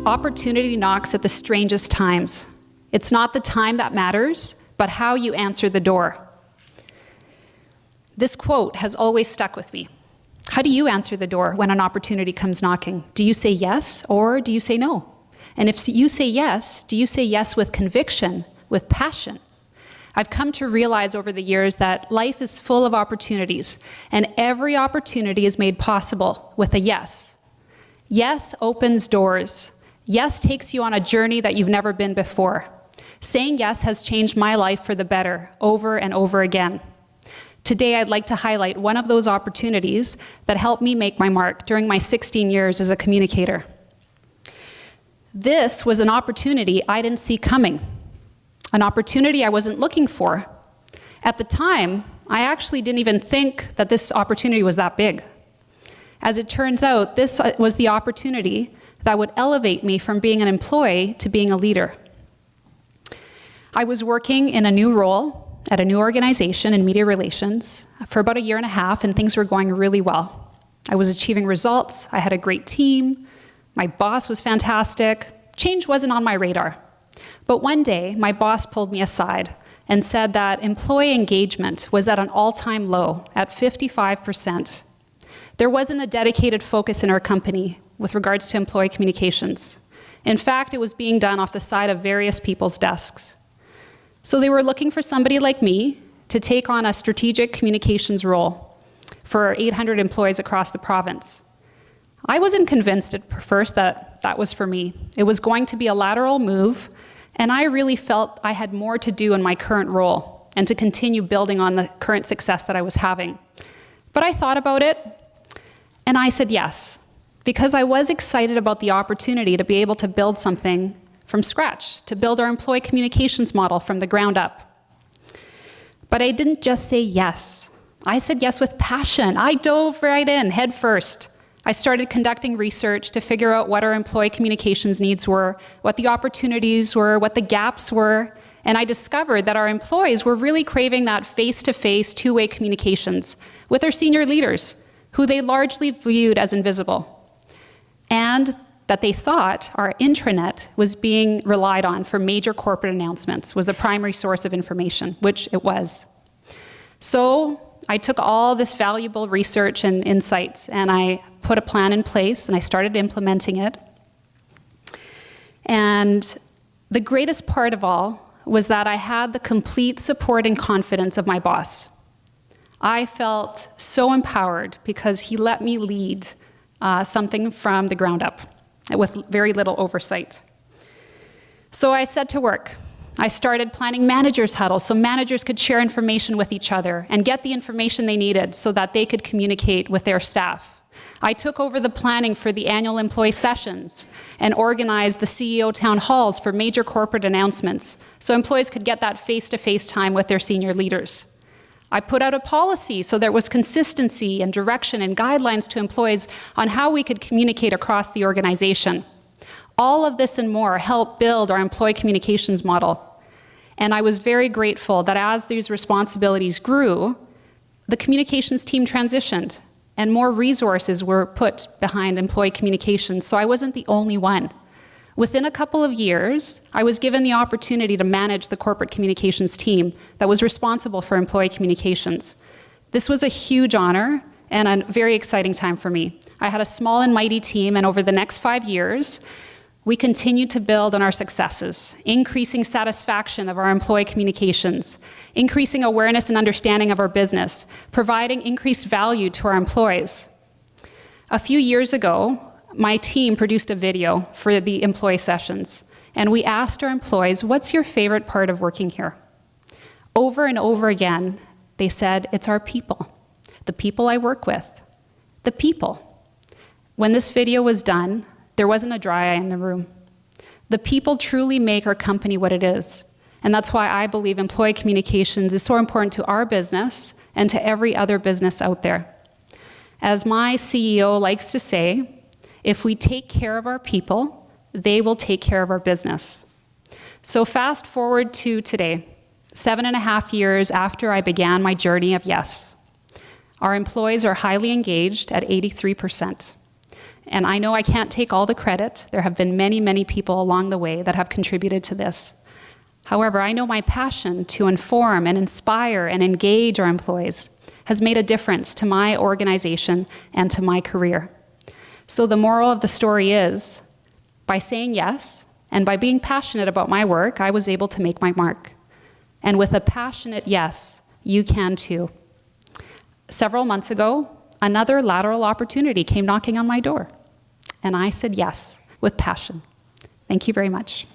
Opportunity knocks at the strangest times. It's not the time that matters, but how you answer the door. This quote has always stuck with me. How do you answer the door when an opportunity comes knocking? Do you say yes or do you say no? And if you say yes, do you say yes with conviction, with passion? I've come to realize over the years that life is full of opportunities, and every opportunity is made possible with a yes. Yes opens doors. Yes takes you on a journey that you've never been before. Saying yes has changed my life for the better over and over again. Today, I'd like to highlight one of those opportunities that helped me make my mark during my 16 years as a communicator. This was an opportunity I didn't see coming, an opportunity I wasn't looking for. At the time, I actually didn't even think that this opportunity was that big. As it turns out, this was the opportunity that would elevate me from being an employee to being a leader. I was working in a new role at a new organization in media relations for about 1.5 years, and things were going really well. I was achieving results, I had a great team, my boss was fantastic, change wasn't on my radar. But one day, my boss pulled me aside and said that employee engagement was at an all-time low at 55%. There wasn't a dedicated focus in our company with regards to employee communications. In fact, it was being done off the side of various people's desks. So they were looking for somebody like me to take on a strategic communications role for 800 employees across the province. I wasn't convinced at first that that was for me. It was going to be a lateral move, and I really felt I had more to do in my current role and to continue building on the current success that I was having. But I thought about it, and I said yes, because I was excited about the opportunity to be able to build something from scratch, to build our employee communications model from the ground up. But I didn't just say yes. I said yes with passion. I dove right in, head first. I started conducting research to figure out what our employee communications needs were, what the opportunities were, what the gaps were, and I discovered that our employees were really craving that face-to-face, two-way communications with their senior leaders, who they largely viewed as invisible, and that they thought our intranet was being relied on for major corporate announcements, was the primary source of information, which it was. So I took all this valuable research and insights, and I put a plan in place, and I started implementing it. And the greatest part of all was that I had the complete support and confidence of my boss. I felt so empowered because he let me lead something from the ground up with very little oversight. So I set to work. I started planning managers' huddles so managers could share information with each other and get the information they needed so that they could communicate with their staff. I took over the planning for the annual employee sessions and organized the CEO town halls for major corporate announcements so employees could get that face-to-face time with their senior leaders. I put out a policy so there was consistency and direction and guidelines to employees on how we could communicate across the organization. All of this and more helped build our employee communications model. And I was very grateful that as these responsibilities grew, the communications team transitioned and more resources were put behind employee communications, so I wasn't the only one. Within a couple of years, I was given the opportunity to manage the corporate communications team that was responsible for employee communications. This was a huge honor and a very exciting time for me. I had a small and mighty team, and over the next 5 years, we continued to build on our successes, increasing satisfaction of our employee communications, increasing awareness and understanding of our business, providing increased value to our employees. A few years ago, my team produced a video for the employee sessions, and we asked our employees, what's your favorite part of working here? Over and over again, they said, it's our people, the people I work with, the people. When this video was done, there wasn't a dry eye in the room. The people truly make our company what it is, and that's why I believe employee communications is so important to our business and to every other business out there. As my CEO likes to say, if we take care of our people, they will take care of our business. So fast forward to today, 7.5 years after I began my journey of yes. Our employees are highly engaged at 83%. And I know I can't take all the credit. There have been many, many people along the way that have contributed to this. However, I know my passion to inform and inspire and engage our employees has made a difference to my organization and to my career. So the moral of the story is, by saying yes and by being passionate about my work, I was able to make my mark. And with a passionate yes, you can too. Several months ago, another lateral opportunity came knocking on my door, and I said yes with passion. Thank you very much.